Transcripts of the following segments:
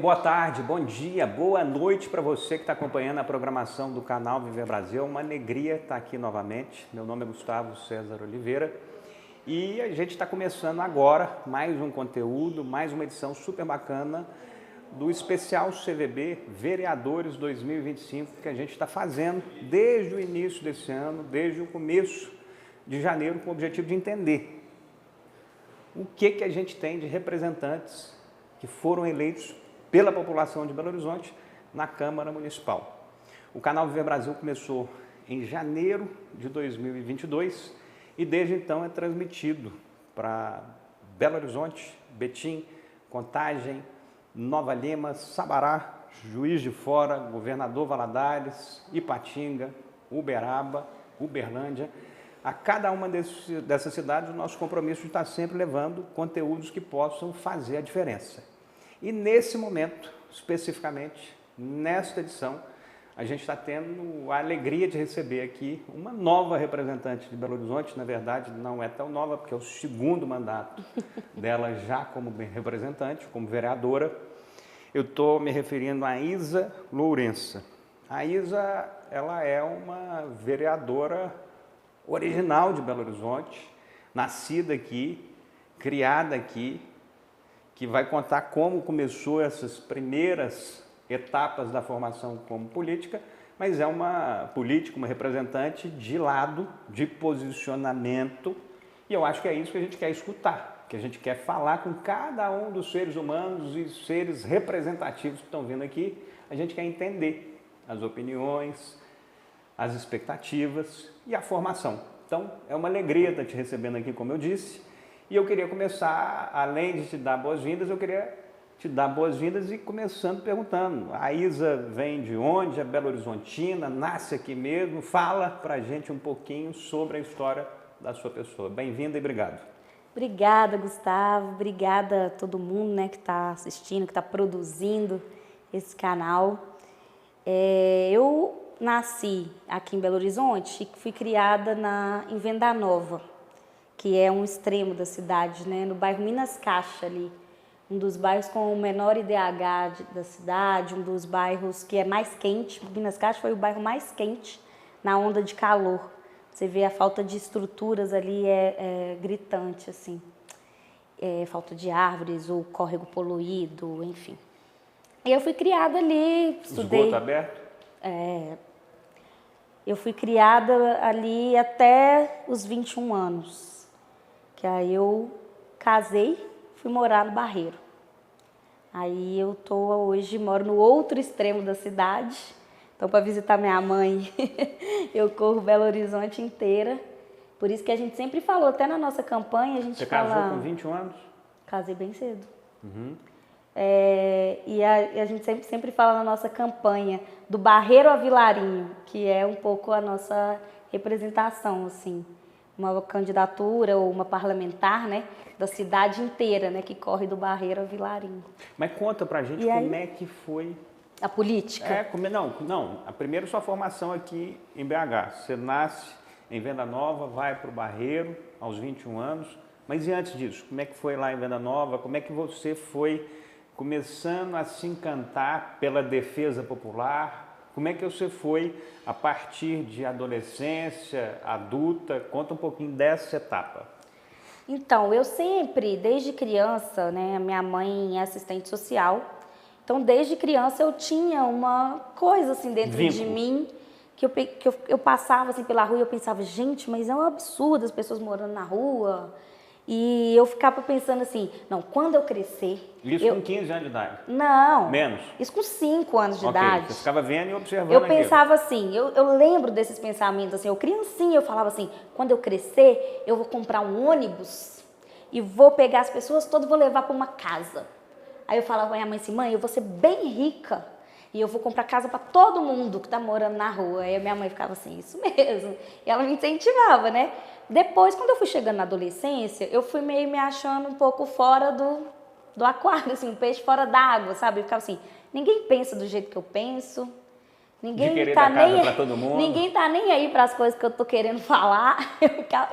boa tarde, bom dia, boa noite para você que está acompanhando a programação do canal Viver Brasil. É uma alegria estar aqui novamente. Meu nome é Gustavo César Oliveira e a gente está começando agora mais um conteúdo, mais uma edição super bacana do especial CVB Vereadores 2025 que a gente está fazendo desde o início desse ano, desde o começo de janeiro, com o objetivo de entender o que a gente tem de representantes que foram eleitos pela população de Belo Horizonte na Câmara Municipal. O canal Viver Brasil começou em janeiro de 2022 e desde então é transmitido para Belo Horizonte, Betim, Contagem, Nova Lima, Sabará, Juiz de Fora, Governador Valadares, Ipatinga, Uberaba, Uberlândia. A cada uma dessas cidades, o nosso compromisso está sempre levando conteúdos que possam fazer a diferença. E nesse momento, especificamente, nesta edição, a gente está tendo a alegria de receber aqui uma nova representante de Belo Horizonte. Na verdade, não é tão nova, porque é o segundo mandato dela já como representante, como vereadora. Eu estou me referindo a Isa Lourença. A Isa, ela é uma vereadora original de Belo Horizonte, nascida aqui, criada aqui, que vai contar como começou essas primeiras etapas da formação como política, mas é uma política, uma representante de lado, de posicionamento, e eu acho que é isso que a gente quer escutar, que a gente quer falar com cada um dos seres humanos e seres representativos que estão vindo aqui. A gente quer entender as opiniões, as expectativas e a formação. Então, é uma alegria estar te recebendo aqui, como eu disse. E eu queria começar, além de te dar boas-vindas, eu queria te dar boas-vindas e começando perguntando. A Isa vem de onde? É Belo Horizontina? Nasce aqui mesmo? Fala pra gente um pouquinho sobre a história da sua pessoa. Bem-vinda e obrigado. Obrigada, Gustavo. Obrigada a todo mundo, né, que está assistindo, que está produzindo esse canal. Eu nasci aqui em Belo Horizonte e fui criada em Venda Nova, que é um extremo da cidade, né? No bairro Minas Caixa ali, um dos bairros com o menor IDH da cidade, um dos bairros que é mais quente. Minas Caixa foi o bairro mais quente na onda de calor. Você vê a falta de estruturas ali é gritante, assim. Falta de árvores, o córrego poluído, enfim. E eu fui criada ali, estudei... Esgoto aberto? Eu fui criada ali até os 21 anos. Que aí eu casei, fui morar no Barreiro. Aí eu hoje moro no outro extremo da cidade. Então, para visitar minha mãe, eu corro Belo Horizonte inteira. Por isso que a gente sempre falou, até na nossa campanha, a gente Você fala... casou com 21 anos? Casei bem cedo. Uhum. E a gente sempre fala na nossa campanha, do Barreiro a Vilarinho, que é um pouco a nossa representação, assim. Uma candidatura ou uma parlamentar, né, da cidade inteira, né, que corre do Barreiro a Vilarinho. Mas conta pra gente como é que foi... A política? A primeira sua formação aqui em BH. Você nasce em Venda Nova, vai para o Barreiro aos 21 anos. Mas e antes disso, como é que foi lá em Venda Nova? Como é que você foi começando a se encantar pela defesa popular? Como é que você foi a partir de adolescência, adulta? Conta um pouquinho dessa etapa. Então, eu sempre, desde criança, né, minha mãe é assistente social, então desde criança eu tinha uma coisa assim dentro de mim, que eu passava assim pela rua e eu pensava, gente, mas é um absurdo as pessoas morando na rua. E eu ficava pensando assim, não, quando eu crescer... Isso com 15 anos de idade? Não. Menos? Isso com 5 anos de idade. Você ficava vendo e observando Eu pensava assim, eu lembro desses pensamentos, assim, eu criancinha, eu falava assim, quando eu crescer, eu vou comprar um ônibus e vou pegar as pessoas todas e vou levar para uma casa. Aí eu falava pra minha mãe assim, mãe, eu vou ser bem rica e eu vou comprar casa para todo mundo que tá morando na rua. Aí a minha mãe ficava assim, isso mesmo. E ela me incentivava, né? Depois, quando eu fui chegando na adolescência, eu fui meio me achando um pouco fora do aquário, assim, um peixe fora d'água, sabe? Eu ficava assim, ninguém pensa do jeito que eu penso, ninguém tá nem aí para as coisas que eu tô querendo falar.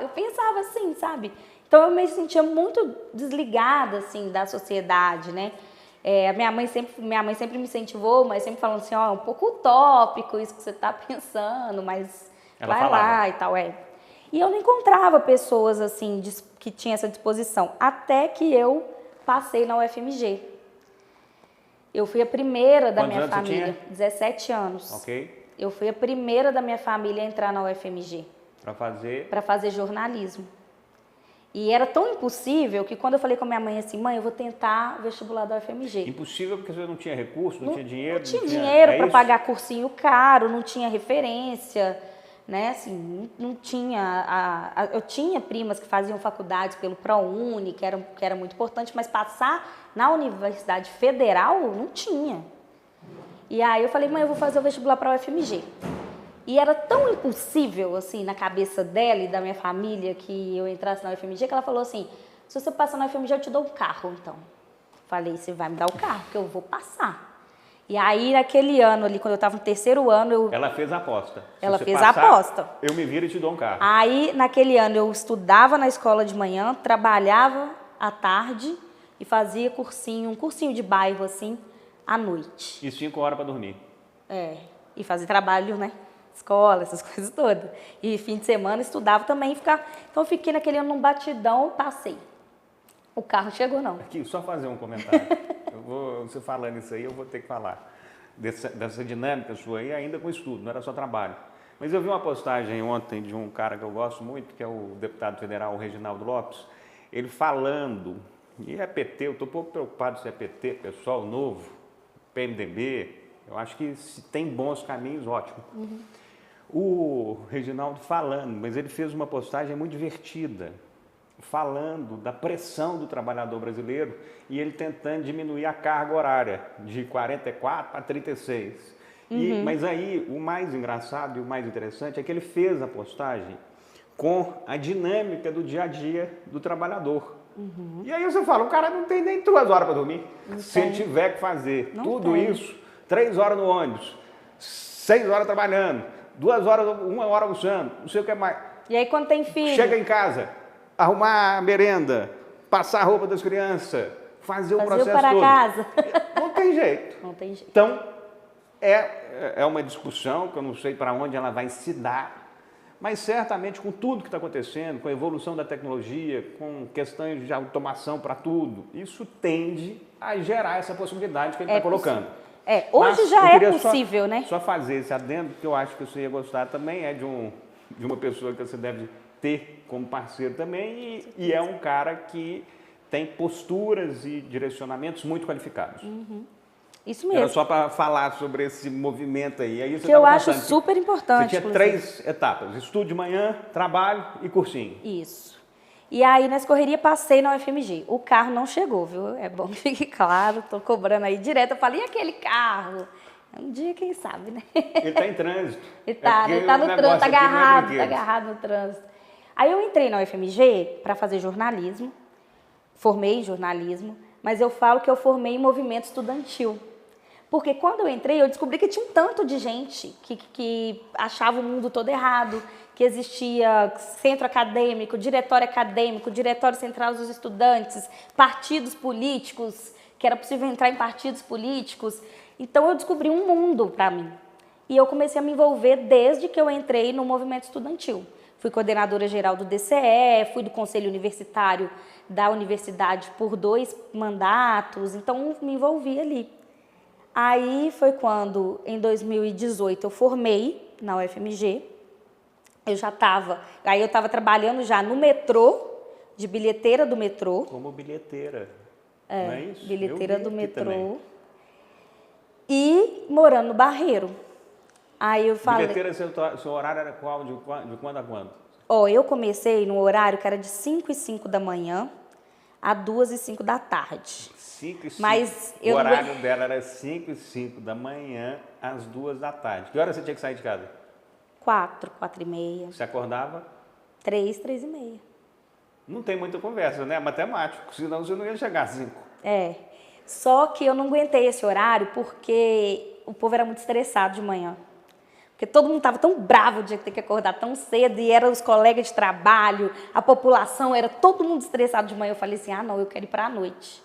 Eu pensava assim, sabe? Então eu me sentia muito desligada, assim, da sociedade, né? Minha mãe sempre me incentivou, mas sempre falando assim, ó, é um pouco utópico isso que você está pensando, mas Ela vai falava. lá e tal, E eu não encontrava pessoas assim que tinham essa disposição, até que eu passei na UFMG. Eu fui a primeira da Quantos minha anos você família, tinha? 17 anos. Ok. Eu fui a primeira da minha família a entrar na UFMG. Para fazer jornalismo. E era tão impossível que quando eu falei com a minha mãe assim, mãe, eu vou tentar vestibular da UFMG. Impossível porque você não tinha recurso, não tinha dinheiro. Não tinha dinheiro para isso? pagar cursinho caro, não tinha referência, né? Assim, não tinha. Eu tinha primas que faziam faculdades pelo ProUni, que era muito importante, mas passar na Universidade Federal não tinha. E aí eu falei, mãe, eu vou fazer o vestibular para a UFMG. E era tão impossível, assim, na cabeça dela e da minha família que eu entrasse na UFMG, que ela falou assim, se você passar na UFMG, eu te dou um carro, então. Falei, você vai me dar o carro, porque eu vou passar. E aí, naquele ano ali, quando eu estava no terceiro ano, Ela fez a aposta. Ela fez a aposta. Eu me viro e te dou um carro. Aí, naquele ano, eu estudava na escola de manhã, trabalhava à tarde e fazia um cursinho de bairro, assim, à noite. E 5 horas para dormir. E fazia trabalho, né? Escola, essas coisas todas. E fim de semana estudava também. Então eu fiquei naquele ano num batidão, passei. O carro chegou não. Aqui, só fazer um comentário. Você falando isso aí, eu vou ter que falar. Dessa dinâmica sua aí, ainda com estudo, não era só trabalho. Mas eu vi uma postagem ontem de um cara que eu gosto muito, que é o deputado federal Reginaldo Lopes, ele falando, e é PT, eu estou um pouco preocupado se é PT, pessoal novo, PMDB, eu acho que se tem bons caminhos, ótimo. O Reginaldo falando, mas ele fez uma postagem muito divertida, falando da pressão do trabalhador brasileiro e ele tentando diminuir a carga horária de 44 para 36. Mas aí o mais engraçado e o mais interessante é que ele fez a postagem com a dinâmica do dia a dia do trabalhador. E aí você fala, o cara não tem nem 2 horas para dormir. Se ele tiver que fazer tudo isso, 3 horas no ônibus, 6 horas trabalhando, 2 horas, 1 hora almoçando, não sei o que mais. E aí quando tem filho? Chega em casa, arrumar a merenda, passar a roupa das crianças, fazer o processo para todo. casa. Não tem jeito. Não tem jeito. Então, é uma discussão que eu não sei para onde ela vai se dar, mas certamente com tudo que está acontecendo, com a evolução da tecnologia, com questões de automação para tudo, isso tende a gerar essa possibilidade que ele está colocando. Hoje Mas já é possível, né? Só fazer esse adendo, que eu acho que você ia gostar também, é de uma pessoa que você deve ter como parceiro também, e é um cara que tem posturas e direcionamentos muito qualificados. Isso mesmo. Era só para falar sobre esse movimento aí. Que eu acho super importante. Você tinha 3 etapas, estudo de manhã, trabalho e cursinho. Isso. E aí, nessa correria, passei na UFMG. O carro não chegou, viu? É bom que fique claro, tô cobrando aí direto. Eu falei, e aquele carro? Um dia, quem sabe, né? Ele está em trânsito. Ele tá no trânsito, tá agarrado no trânsito. Aí eu entrei na UFMG para fazer jornalismo, formei em jornalismo, mas eu falo que eu formei em movimento estudantil. Porque quando eu entrei, eu descobri que tinha um tanto de gente que achava o mundo todo errado, que existia centro acadêmico, diretório central dos estudantes, partidos políticos, que era possível entrar em partidos políticos. Então eu descobri um mundo para mim. E eu comecei a me envolver desde que eu entrei no movimento estudantil. Fui coordenadora geral do DCE, fui do conselho universitário da universidade por 2 mandatos, então me envolvi ali. Aí foi quando, em 2018, eu formei na UFMG. Eu estava trabalhando já no metrô, de bilheteira do metrô. Como bilheteira, não é isso? Bilheteira do metrô. Também. E morando no Barreiro. Aí eu falei... Bilheteira, seu horário era qual? De quando a quando? Eu comecei no horário que era de 5 e 5 da manhã a 2 e 5 da tarde. 5 e 5. Mas o horário dela era 5 e 5 da manhã às 2 da tarde. Que hora você tinha que sair de casa? 4, 4 e meia. Você acordava? 3, 3 e meia. Não tem muita conversa, né? É matemático, senão você não ia chegar às 5. Só que eu não aguentei esse horário porque o povo era muito estressado de manhã. Porque todo mundo estava tão bravo de ter que acordar tão cedo, e eram os colegas de trabalho, a população, era todo mundo estressado de manhã. Eu falei assim, não, eu quero ir para a noite.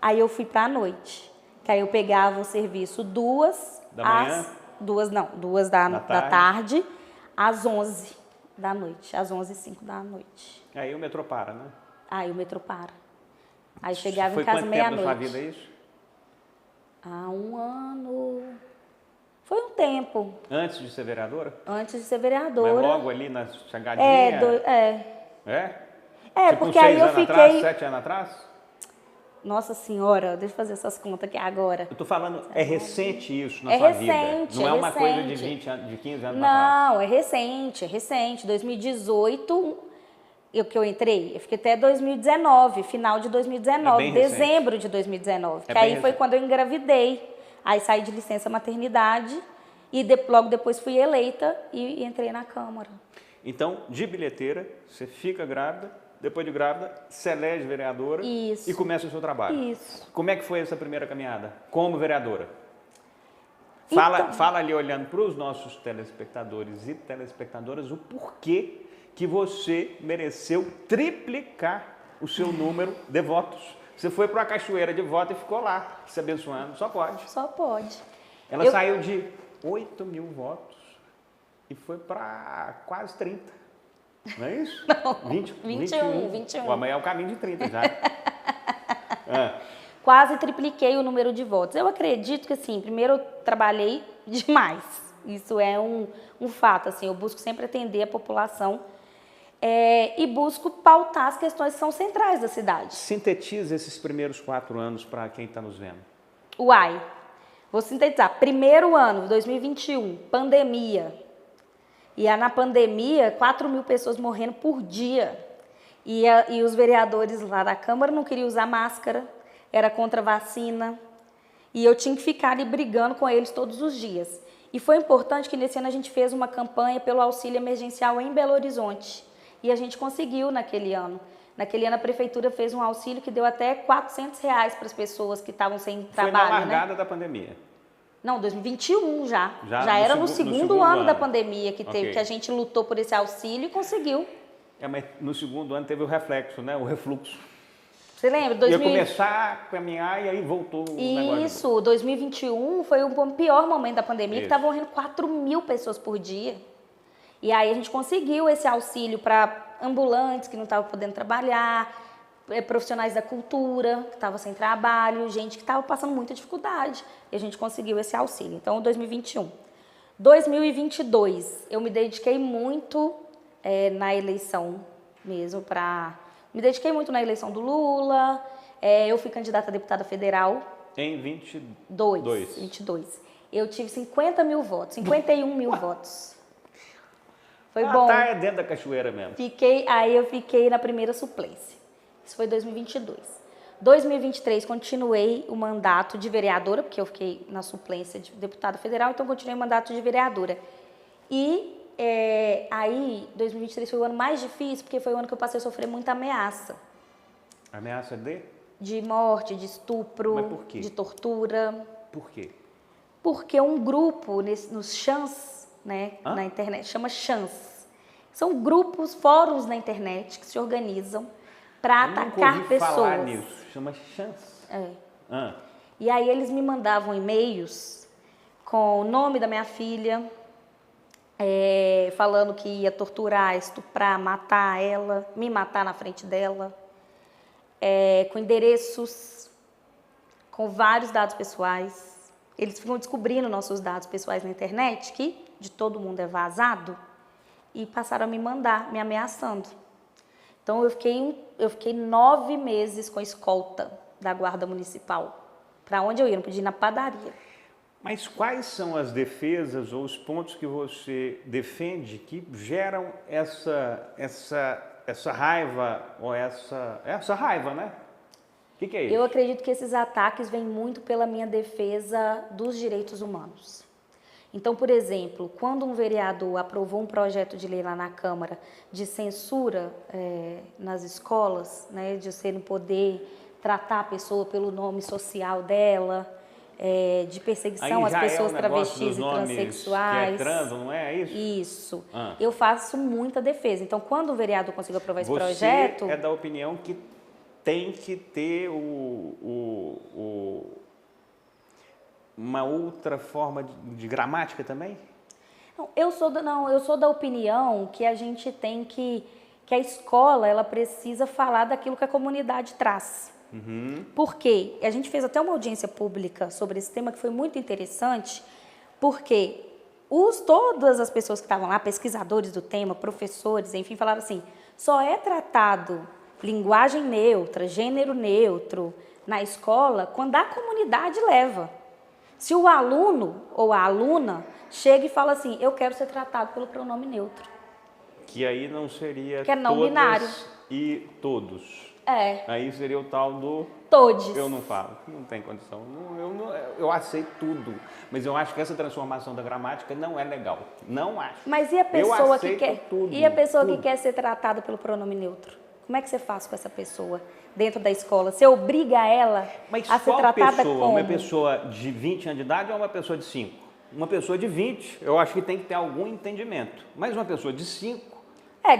Aí eu fui para a noite. Que aí eu pegava o serviço Da manhã? duas da tarde, às 11 da noite, às 11h05 da noite. Aí o metrô para, né? Aí o metrô para. Aí chegava em casa Foi quanto tempo da sua meia-noite. vida isso? Há um ano. Foi um tempo. Antes de ser vereadora? Antes de ser vereadora. Mas logo ali na chegadinha? É? Tipo, porque uns 6 aí eu anos fiquei. atrás, 7 anos atrás? Nossa Senhora, deixa eu fazer essas contas aqui agora. Eu tô falando, é recente isso na sua vida? Não é uma coisa de 20 anos, de 15 anos atrás? Não, é recente. 2018, que eu entrei, eu fiquei até 2019, final de 2019, dezembro de 2019. Que aí foi quando eu engravidei. Aí saí de licença maternidade e logo depois fui eleita e entrei na Câmara. Então, de bilheteira, você fica grávida, depois de grávida, se elege vereadora Isso. e começa o seu trabalho. Isso. Como é que foi essa primeira caminhada como vereadora? Então, Fala ali olhando para os nossos telespectadores e telespectadoras o porquê que você mereceu triplicar o seu número de votos. Você foi para uma cachoeira de voto e ficou lá, se abençoando. Só pode. Só pode. Ela saiu de 8 mil votos e foi para quase 30. Não é isso? Não, 21. Amanhã é o caminho de 30 já. Quase tripliquei o número de votos. Eu acredito que, assim, primeiro eu trabalhei demais. Isso é um fato, assim, eu busco sempre atender a população e busco pautar as questões que são centrais da cidade. Sintetiza esses primeiros 4 anos para quem está nos vendo. Uai, vou sintetizar. Primeiro ano, 2021, pandemia. E na pandemia, 4 mil pessoas morrendo por dia. E os vereadores lá da Câmara não queriam usar máscara, era contra a vacina. E eu tinha que ficar ali brigando com eles todos os dias. E foi importante que nesse ano a gente fez uma campanha pelo auxílio emergencial em Belo Horizonte. E a gente conseguiu naquele ano. Naquele ano a prefeitura fez um auxílio que deu até R$400 para as pessoas que estavam sem trabalho. Foi na largada da pandemia. Não, 2021 já era no segundo ano da pandemia que teve, que a gente lutou por esse auxílio e conseguiu. Mas no segundo ano teve o reflexo, né? O refluxo. Você lembra? Ia começar a caminhar e aí voltou o negócio. Isso, 2021 foi o pior momento da pandemia, que estava morrendo 4 mil pessoas por dia. E aí a gente conseguiu esse auxílio para ambulantes que não estavam podendo trabalhar, profissionais da cultura que estavam sem trabalho, gente que estava passando muita dificuldade. E a gente conseguiu esse auxílio. Então, 2021. 2022, eu me dediquei muito na eleição mesmo me dediquei muito na eleição do Lula. Eu fui candidata a deputada federal. Em 22. Eu tive 50 mil votos, 51 mil votos. Foi bom. Tá dentro da cachoeira mesmo. Aí eu fiquei na primeira suplência. Isso foi 2022. 2023, continuei o mandato de vereadora, porque eu fiquei na suplência de deputada federal, então continuei o mandato de vereadora. E aí, 2023 foi o ano mais difícil, porque foi o ano que eu passei a sofrer muita ameaça. Ameaça de? De morte, de estupro, mas por quê? de tortura. Por quê? Porque um grupo nos chans, né, na internet, chama chans. São grupos, fóruns na internet que se organizam para atacar pessoas. Falar nisso. Chama chance. E aí eles me mandavam e-mails com o nome da minha filha, falando que ia torturar, estuprar, matar ela, me matar na frente dela, com endereços, com vários dados pessoais. Eles ficam descobrindo nossos dados pessoais na internet, que de todo mundo é vazado, e passaram a me mandar, me ameaçando. Então, eu fiquei 9 meses com escolta da Guarda Municipal. Para onde eu ia? Não podia ir na padaria. Mas quais são as defesas ou os pontos que você defende que geram essa raiva, ou essa raiva, né? O que é isso? Eu acredito que esses ataques vêm muito pela minha defesa dos direitos humanos. Então, por exemplo, quando um vereador aprovou um projeto de lei lá na Câmara de censura nas escolas, né, de você não poder tratar a pessoa pelo nome social dela, de perseguição às pessoas travestis e transexuais. Que é trans, não é isso? Isso. Eu faço muita defesa. Então, quando o vereador conseguiu aprovar esse projeto... Você é da opinião que tem que ter uma outra forma de gramática também? Não, eu sou da opinião que a gente tem que a escola, ela precisa falar daquilo que a comunidade traz. Por quê? A gente fez até uma audiência pública sobre esse tema que foi muito interessante, porque todas as pessoas que estavam lá, pesquisadores do tema, professores, enfim, falaram assim, só é tratado linguagem neutra, gênero neutro na escola quando a comunidade leva. Se o aluno ou a aluna chega e fala assim, eu quero ser tratado pelo pronome neutro. Que aí não seria Que é não todas binário. E todos. É. Aí seria o tal do... Todes. Eu não falo, não tem condição. Eu aceito tudo, mas eu acho que essa transformação da gramática não é legal. Não acho. Mas e a pessoa que aceito quer, tudo, e a pessoa tudo. que quer ser tratada pelo pronome neutro? Como é que você faz com essa pessoa dentro da escola? Você obriga ela Mas a ser qual tratada pessoa? como? Uma pessoa de 20 anos de idade ou uma pessoa de 5? Uma pessoa de 20, eu acho que tem que ter algum entendimento. Mas uma pessoa de 5,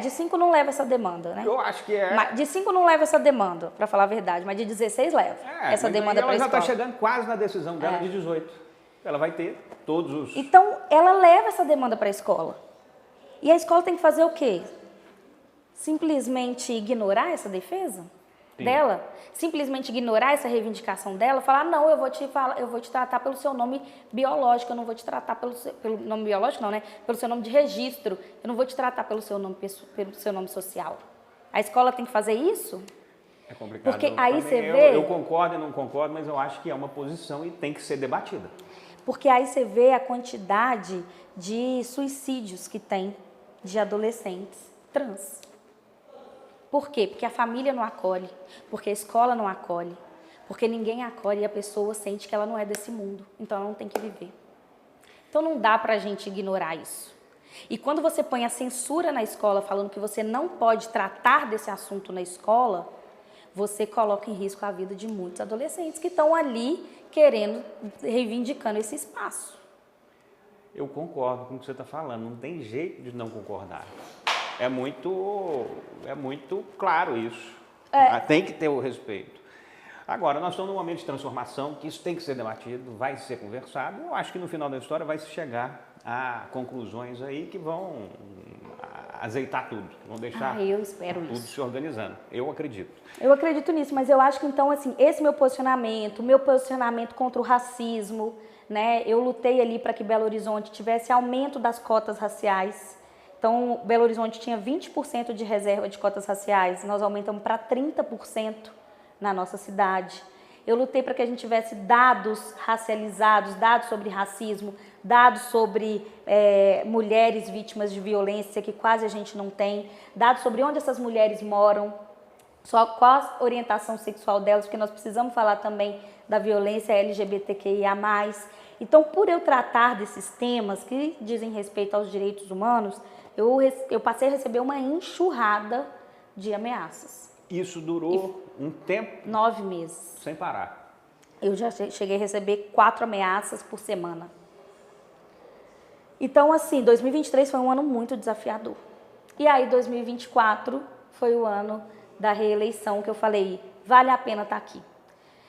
De 5 não leva essa demanda, né? eu acho que é... De 5 não leva essa demanda, para falar a verdade, mas de 16 leva essa mas demanda aí para a ela já escola. está chegando quase na decisão dela de 18. Ela vai ter todos os... Então, ela leva essa demanda para a escola. E a escola tem que fazer o quê? Simplesmente ignorar essa defesa dela? Simplesmente ignorar essa reivindicação dela? Falar, não, eu vou te tratar pelo seu nome biológico, eu não vou te tratar pelo nome biológico, não, né? Pelo seu nome de registro, eu não vou te tratar pelo seu nome social. A escola tem que fazer isso? É complicado. Porque aí você vê... Eu concordo e não concordo, mas eu acho que é uma posição e tem que ser debatida. Porque aí você vê a quantidade de suicídios que tem de adolescentes trans. Por quê? Porque a família não acolhe, porque a escola não acolhe, porque ninguém acolhe e a pessoa sente que ela não é desse mundo, então ela não tem que viver. Então não dá pra gente ignorar isso. E quando você põe a censura na escola falando que você não pode tratar desse assunto na escola, você coloca em risco a vida de muitos adolescentes que estão ali reivindicando esse espaço. Eu concordo com o que você está falando, não tem jeito de não concordar. É muito claro isso. Tem que ter o respeito. Agora, nós estamos num momento de transformação, que isso tem que ser debatido, vai ser conversado. Eu acho que no final da história vai se chegar a conclusões aí que vão azeitar tudo, vão deixar eu espero tudo isso. se organizando. Eu acredito. Eu acredito nisso, mas eu acho que então, assim, esse meu posicionamento contra o racismo, né? Eu lutei ali para que Belo Horizonte tivesse aumento das cotas raciais. Então, Belo Horizonte tinha 20% de reserva de cotas raciais, nós aumentamos para 30% na nossa cidade. Eu lutei para que a gente tivesse dados racializados, dados sobre racismo, dados sobre mulheres vítimas de violência, que quase a gente não tem, dados sobre onde essas mulheres moram, só qual a orientação sexual delas, porque nós precisamos falar também da violência LGBTQIA+. Então, por eu tratar desses temas que dizem respeito aos direitos humanos, eu passei a receber uma enxurrada de ameaças. Isso durou um tempo? 9 meses. Sem parar. Eu já cheguei a receber 4 ameaças por semana. Então, assim, 2023 foi um ano muito desafiador. E aí, 2024 foi o ano da reeleição, que eu falei, vale a pena estar aqui.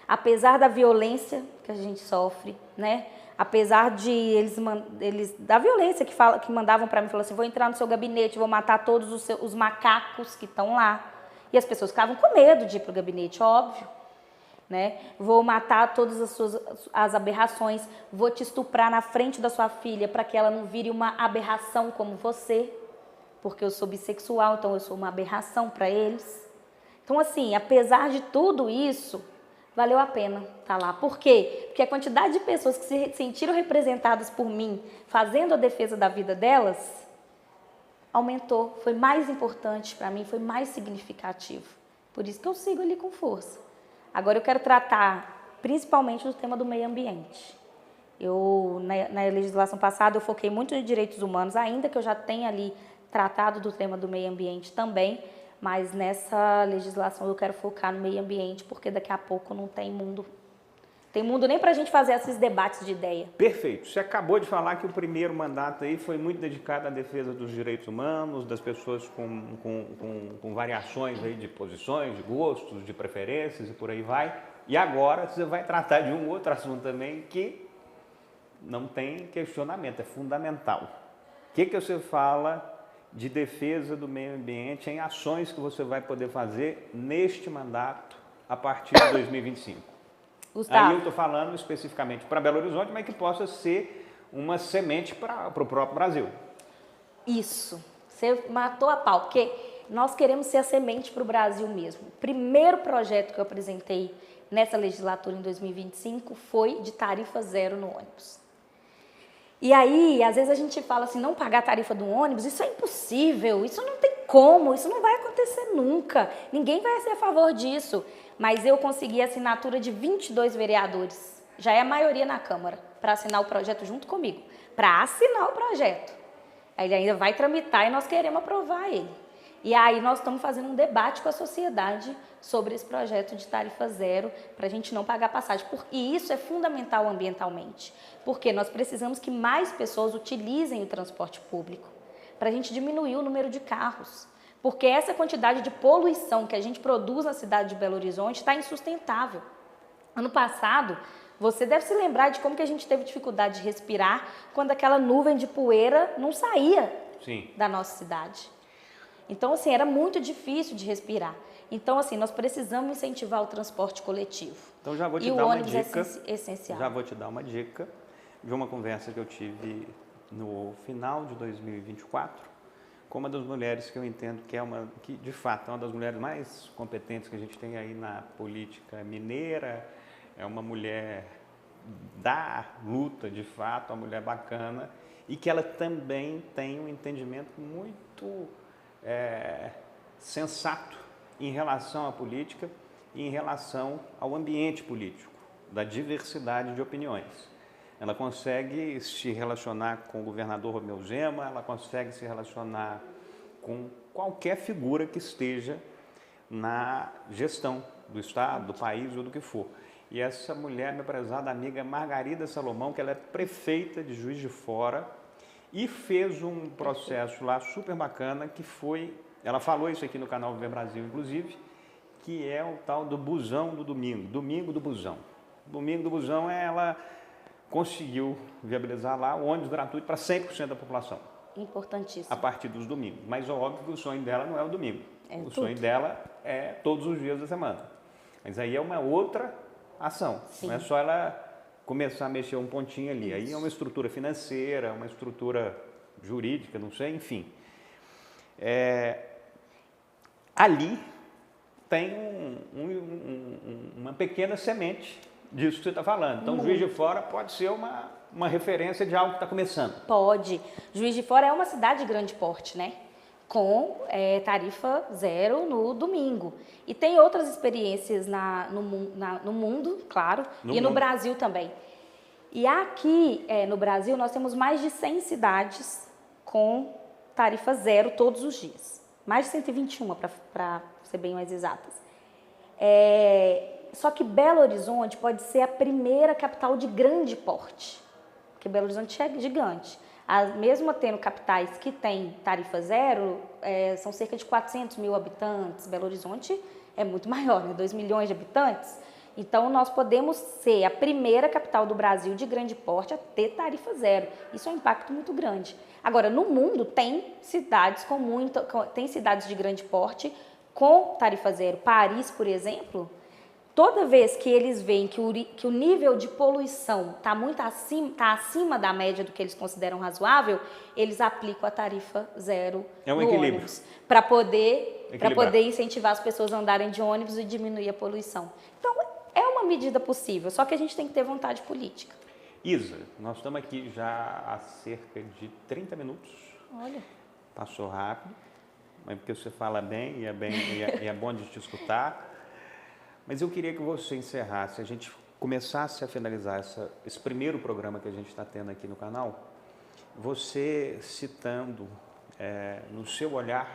Apesar da violência que a gente sofre, né? Apesar de eles da violência que mandavam para mim, falou assim, vou entrar no seu gabinete, vou matar todos os macacos que estão lá. E as pessoas ficavam com medo de ir para o gabinete, óbvio. Né? Vou matar todas as aberrações, vou te estuprar na frente da sua filha para que ela não vire uma aberração como você, porque eu sou bissexual, então eu sou uma aberração para eles. Então, assim, apesar de tudo isso, valeu a pena estar lá. Por quê? Porque a quantidade de pessoas que se sentiram representadas por mim, fazendo a defesa da vida delas, aumentou. Foi mais importante para mim, foi mais significativo. Por isso que eu sigo ali com força. Agora eu quero tratar principalmente do tema do meio ambiente. Na legislação passada, eu foquei muito em direitos humanos, ainda que eu já tenha ali tratado do tema do meio ambiente também, mas nessa legislação eu quero focar no meio ambiente, porque daqui a pouco não tem mundo. Tem mundo nem para a gente fazer esses debates de ideia. Perfeito. Você acabou de falar que o primeiro mandato aí foi muito dedicado à defesa dos direitos humanos, das pessoas com variações aí de posições, de gostos, de preferências e por aí vai. E agora você vai tratar de um outro assunto também que não tem questionamento, é fundamental. O que você fala de defesa do meio ambiente em ações que você vai poder fazer neste mandato a partir de 2025? Gustavo. Aí eu estou falando especificamente para Belo Horizonte, mas que possa ser uma semente para o próprio Brasil. Isso, você matou a pau, porque nós queremos ser a semente para o Brasil mesmo. O primeiro projeto que eu apresentei nessa legislatura em 2025 foi de tarifa zero no ônibus. E aí, às vezes a gente fala assim, não pagar a tarifa do ônibus, isso é impossível, isso não tem como, isso não vai acontecer nunca, ninguém vai ser a favor disso. Mas eu consegui a assinatura de 22 vereadores, já é a maioria na Câmara, para assinar o projeto junto comigo, para assinar o projeto. Aí ele ainda vai tramitar e nós queremos aprovar ele. E aí nós estamos fazendo um debate com a sociedade sobre esse projeto de tarifa zero, para a gente não pagar passagem. E isso é fundamental ambientalmente, porque nós precisamos que mais pessoas utilizem o transporte público, para a gente diminuir o número de carros. Porque essa quantidade de poluição que a gente produz na cidade de Belo Horizonte está insustentável. Ano passado, você deve se lembrar de como que a gente teve dificuldade de respirar quando aquela nuvem de poeira não saía da nossa cidade. Então, assim, era muito difícil de respirar. Então, assim, nós precisamos incentivar o transporte coletivo. Então, já vou te dar uma dica. É essencial. Já vou te dar uma dica de uma conversa que eu tive no final de 2024 com uma das mulheres que eu entendo que de fato é uma das mulheres mais competentes que a gente tem aí na política mineira. É uma mulher da luta, de fato, uma mulher bacana e que ela também tem um entendimento muito sensato em relação à política e em relação ao ambiente político, da diversidade de opiniões. Ela consegue se relacionar com o governador Romeu Zema, ela consegue se relacionar com qualquer figura que esteja na gestão do Estado, do país ou do que for. E essa mulher, minha prezada amiga Margarida Salomão, que ela é prefeita de Juiz de Fora e fez um processo lá super bacana que foi, ela falou isso aqui no canal Viver Brasil, inclusive, que é o tal do busão do domingo, domingo do busão. Domingo do busão, ela conseguiu viabilizar lá o ônibus gratuito para 100% da população. Importantíssimo. A partir dos domingos. Mas óbvio que o sonho dela não é o domingo. Sonho dela é todos os dias da semana. Mas aí é uma outra ação. Sim. Não é só ela começar a mexer um pontinho ali. Isso. Aí é uma estrutura financeira, uma estrutura jurídica, não sei, enfim. Ali tem uma pequena semente disso que você está falando. Então, Juiz de Fora pode ser uma referência de algo que está começando. Pode. Juiz de Fora é uma cidade de grande porte, né? Com tarifa zero no domingo. E tem outras experiências no mundo, claro, no Brasil também. E aqui no Brasil nós temos mais de 100 cidades com tarifa zero todos os dias. Mais de 121, para ser bem mais exatas. Só que Belo Horizonte pode ser a primeira capital de grande porte, porque Belo Horizonte é gigante. Mesmo tendo capitais que têm tarifa zero, são cerca de 400 mil habitantes. Belo Horizonte é muito maior, né? 2 milhões de habitantes. Então, nós podemos ser a primeira capital do Brasil de grande porte a ter tarifa zero. Isso é um impacto muito grande. Agora, no mundo, tem cidades tem cidades de grande porte com tarifa zero. Paris, por exemplo, toda vez que eles veem que o nível de poluição está muito acima da média do que eles consideram razoável, eles aplicam a tarifa zero no ônibus para poder incentivar as pessoas a andarem de ônibus e diminuir a poluição. Então, é uma medida possível, só que a gente tem que ter vontade política. Isa, nós estamos aqui já há cerca de 30 minutos. Olha. Passou rápido, mas porque você fala bem e é bom de te escutar. Mas eu queria que você encerrasse, a gente começasse a finalizar esse primeiro programa que a gente está tendo aqui no canal, você citando no seu olhar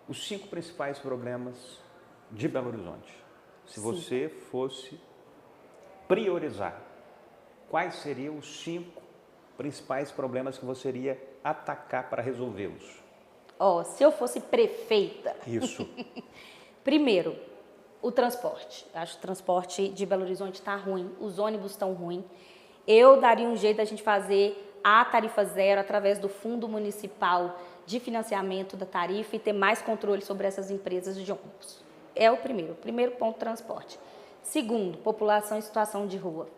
os 5 principais problemas de Belo Horizonte. Se você fosse priorizar, quais seriam os 5 principais problemas que você iria atacar para resolvê-los? Se eu fosse prefeita... Isso. Primeiro, o transporte. Acho que o transporte de Belo Horizonte está ruim, os ônibus estão ruins. Eu daria um jeito da gente fazer a tarifa zero através do Fundo Municipal de Financiamento da Tarifa e ter mais controle sobre essas empresas de ônibus. É o primeiro ponto, transporte. Segundo, população em situação de rua.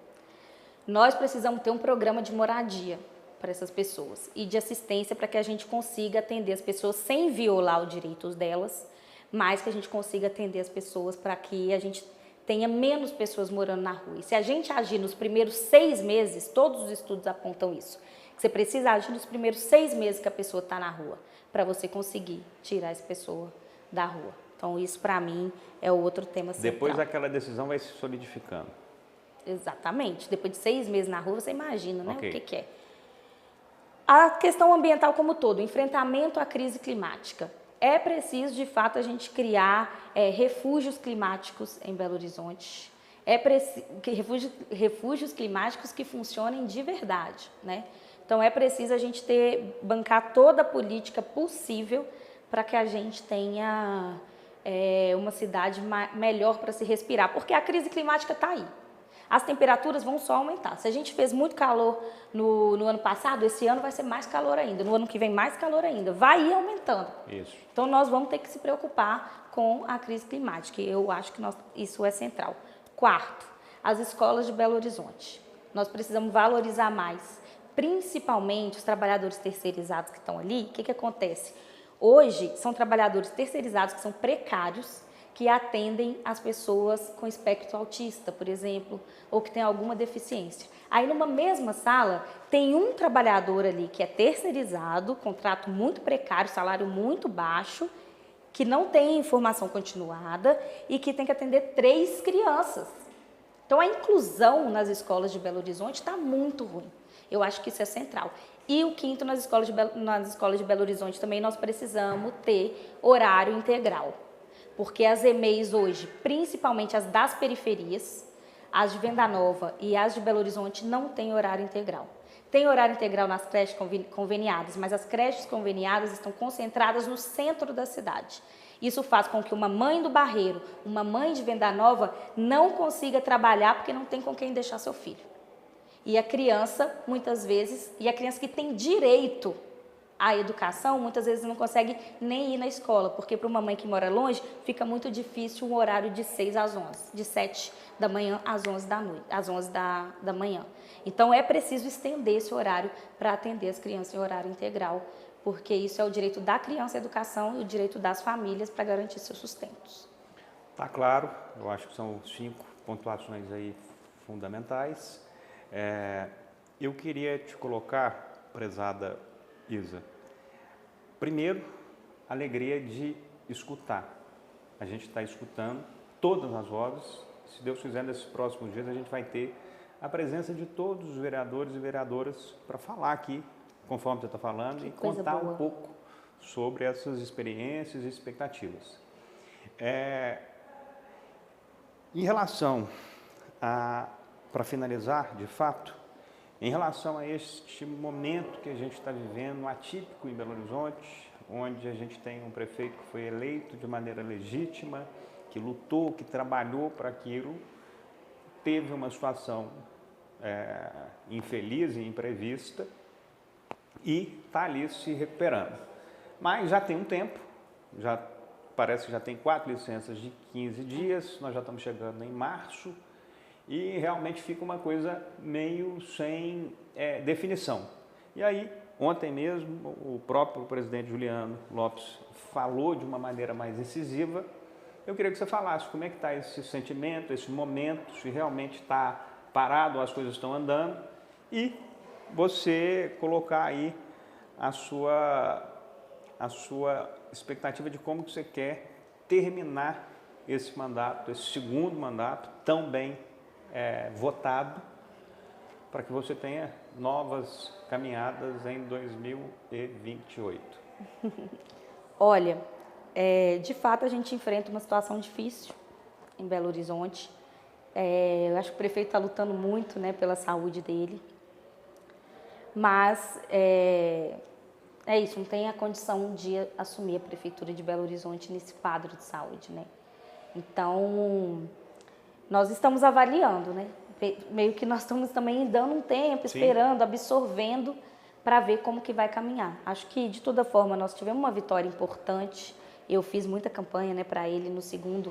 Nós precisamos ter um programa de moradia para essas pessoas e de assistência para que a gente consiga atender as pessoas sem violar os direitos delas, mas que a gente consiga atender as pessoas para que a gente tenha menos pessoas morando na rua. E se a gente agir nos primeiros 6 meses, todos os estudos apontam isso, que você precisa agir nos primeiros 6 meses que a pessoa está na rua, para você conseguir tirar essa pessoa da rua. Então, isso para mim é o outro tema central. Depois aquela decisão vai se solidificando. Exatamente. Depois de 6 meses na rua, você imagina, né? Okay. O que é. A questão ambiental como todo, enfrentamento à crise climática. É preciso, de fato, a gente criar refúgios climáticos em Belo Horizonte. Refúgios climáticos que funcionem de verdade, né? Então, é preciso a gente bancar toda a política possível para que a gente tenha uma cidade melhor para se respirar, porque a crise climática está aí. As temperaturas vão só aumentar. Se a gente fez muito calor no ano passado, esse ano vai ser mais calor ainda. No ano que vem, mais calor ainda. Vai ir aumentando. Isso. Então, nós vamos ter que se preocupar com a crise climática. E eu acho que isso é central. Quarto, as escolas de Belo Horizonte. Nós precisamos valorizar mais, principalmente os trabalhadores terceirizados que estão ali. O que acontece? Hoje, são trabalhadores terceirizados que são precários, que atendem as pessoas com espectro autista, por exemplo, ou que tem alguma deficiência. Aí, numa mesma sala, tem um trabalhador ali que é terceirizado, contrato muito precário, salário muito baixo, que não tem formação continuada e que tem que atender 3 crianças. Então, a inclusão nas escolas de Belo Horizonte está muito ruim. Eu acho que isso é central. E o quinto, nas escolas de Belo Horizonte também, nós precisamos ter horário integral. Porque as EMEIs hoje, principalmente as das periferias, as de Venda Nova e as de Belo Horizonte, não têm horário integral. Tem horário integral nas creches conveniadas, mas as creches conveniadas estão concentradas no centro da cidade. Isso faz com que uma mãe do Barreiro, uma mãe de Venda Nova, não consiga trabalhar porque não tem com quem deixar seu filho. E a criança, muitas vezes, e a criança que tem direito à educação, muitas vezes não consegue nem ir na escola, porque para uma mãe que mora longe, fica muito difícil um horário de 6 às 11, de 7 da manhã às 11 da noite, às 11 da manhã. Então, é preciso estender esse horário para atender as crianças em horário integral, porque isso é o direito da criança à educação e o direito das famílias para garantir seus sustentos. Tá claro, eu acho que são 5 pontuações aí fundamentais. Eu queria te colocar, prezada Isa, primeiro, a alegria de escutar. A gente está escutando todas as vozes. Se Deus quiser, nesses próximos dias, a gente vai ter a presença de todos os vereadores e vereadoras para falar aqui, conforme você está falando, e contar um pouco sobre essas experiências e expectativas. Em relação para finalizar, de fato, em relação a este momento que a gente está vivendo, atípico em Belo Horizonte, onde a gente tem um prefeito que foi eleito de maneira legítima, que lutou, que trabalhou para aquilo, teve uma situação infeliz e imprevista e está ali se recuperando. Mas já tem um tempo, parece que já tem 4 licenças de 15 dias, nós já estamos chegando em março, e realmente fica uma coisa meio sem definição. E aí, ontem mesmo, o próprio presidente Juliano Lopes falou de uma maneira mais incisiva. Eu queria que você falasse como é que está esse sentimento, esse momento, se realmente está parado, as coisas estão andando, e você colocar aí a sua expectativa de como que você quer terminar esse mandato, esse segundo mandato, tão bem votado, para que você tenha novas caminhadas em 2028. Olha, de fato a gente enfrenta uma situação difícil em Belo Horizonte. Eu acho que o prefeito está lutando muito, né, pela saúde dele, mas é isso, não tem a condição de assumir a prefeitura de Belo Horizonte nesse quadro de saúde, né? Então, nós estamos avaliando, né? meio que nós estamos também dando um tempo, Sim. esperando, absorvendo, para ver como que vai caminhar. Acho que, de toda forma, nós tivemos uma vitória importante. Eu fiz muita campanha, né, para ele no segundo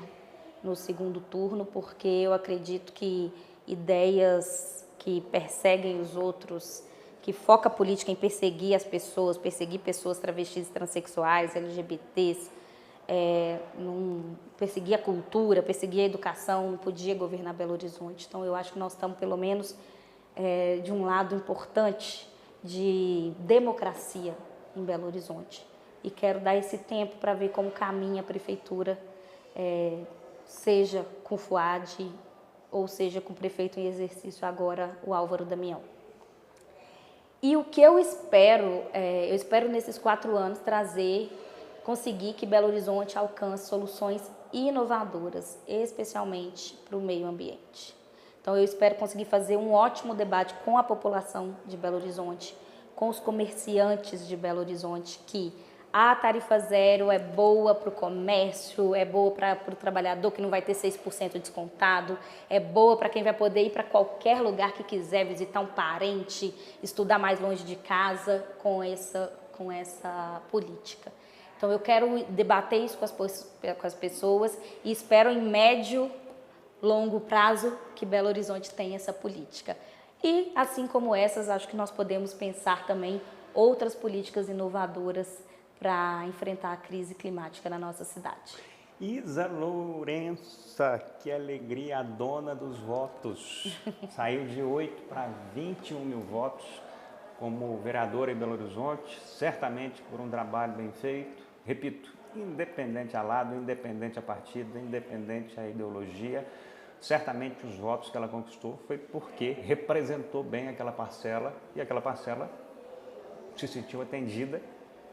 turno, porque eu acredito que ideias que perseguem os outros, que foca a política em perseguir as pessoas, perseguir pessoas travestis, transexuais, LGBTs, perseguir a cultura, perseguir a educação, não podia governar Belo Horizonte. Então, eu acho que nós estamos, pelo menos, de um lado importante de democracia em Belo Horizonte. E quero dar esse tempo para ver como caminha a prefeitura, seja com o Fuad ou seja com o prefeito em exercício agora, o Álvaro Damião. E o que eu espero nesses 4 anos conseguir que Belo Horizonte alcance soluções inovadoras, especialmente para o meio ambiente. Então, eu espero conseguir fazer um ótimo debate com a população de Belo Horizonte, com os comerciantes de Belo Horizonte, que a tarifa zero é boa para o comércio, é boa para o trabalhador que não vai ter 6% descontado, é boa para quem vai poder ir para qualquer lugar que quiser, visitar um parente, estudar mais longe de casa com essa política. Então, eu quero debater isso com as pessoas e espero em médio, longo prazo que Belo Horizonte tenha essa política. E, assim como essas, acho que nós podemos pensar também outras políticas inovadoras para enfrentar a crise climática na nossa cidade. Isa Lourença, que alegria, a dona dos votos. Saiu de 8 para 21 mil votos como vereadora em Belo Horizonte, certamente por um trabalho bem feito. Repito, independente a lado, independente a partido, independente a ideologia, certamente os votos que ela conquistou foi porque representou bem aquela parcela e aquela parcela se sentiu atendida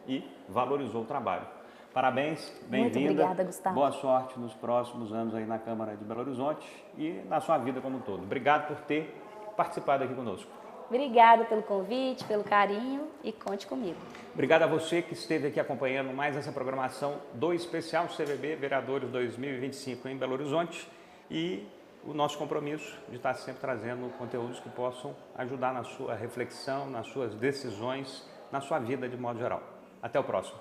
e valorizou o trabalho. Parabéns, bem-vinda. Muito obrigada, Gustavo. Boa sorte nos próximos anos aí na Câmara de Belo Horizonte e na sua vida como um todo. Obrigado por ter participado aqui conosco. Obrigada pelo convite, pelo carinho e conte comigo. Obrigado a você que esteve aqui acompanhando mais essa programação do Especial CVB Vereadores 2025 em Belo Horizonte e o nosso compromisso de estar sempre trazendo conteúdos que possam ajudar na sua reflexão, nas suas decisões, na sua vida de modo geral. Até o próximo.